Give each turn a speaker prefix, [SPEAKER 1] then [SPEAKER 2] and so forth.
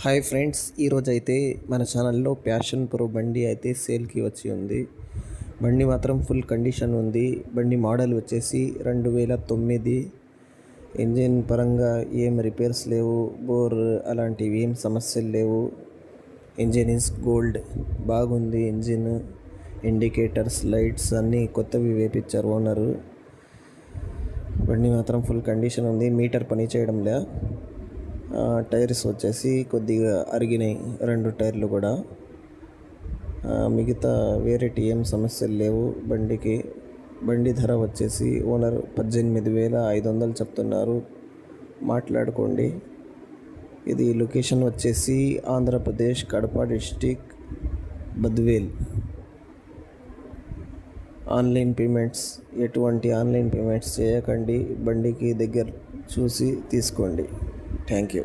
[SPEAKER 1] Hi friends, ఈరోజైతే మన ఛానల్లో ప్యాషన్ ప్రో బండి అయితే సేల్కి వచ్చి ఉంది. బండి మాత్రం ఫుల్ కండిషన్ ఉంది. బండి మోడల్ వచ్చేసి 2009. ఇంజిన్ పరంగా ఏం రిపేర్స్ లేవు, బోర్ అలాంటివి ఏం సమస్యలు లేవు. ఇంజిన్ ఈజ్ గోల్డ్, బాగుంది. ఇంజిన్ ఇండికేటర్స్, లైట్స్ అన్నీ కొత్తవి వేపించారు ఓనరు. బండి మాత్రం ఫుల్ కండిషన్ ఉంది. మీటర్ పని చేయడం లే. టైర్స్ వచ్చేసి కొద్దిగా అరిగినాయి, 2 టైర్లు కూడా. మిగతా వేరేటి ఏం సమస్యలు లేవు బండికి. బండి ధర వచ్చేసి ఓనర్ 18,500 చెప్తున్నారు. మాట్లాడుకోండి. ఇది లొకేషన్ వచ్చేసి ఆంధ్రప్రదేశ్, కడప డిస్టిక్, బద్వేల్. ఎటువంటి ఆన్లైన్ పేమెంట్స్ చేయకండి. బండికి దగ్గర చూసి తీసుకోండి. Thank you.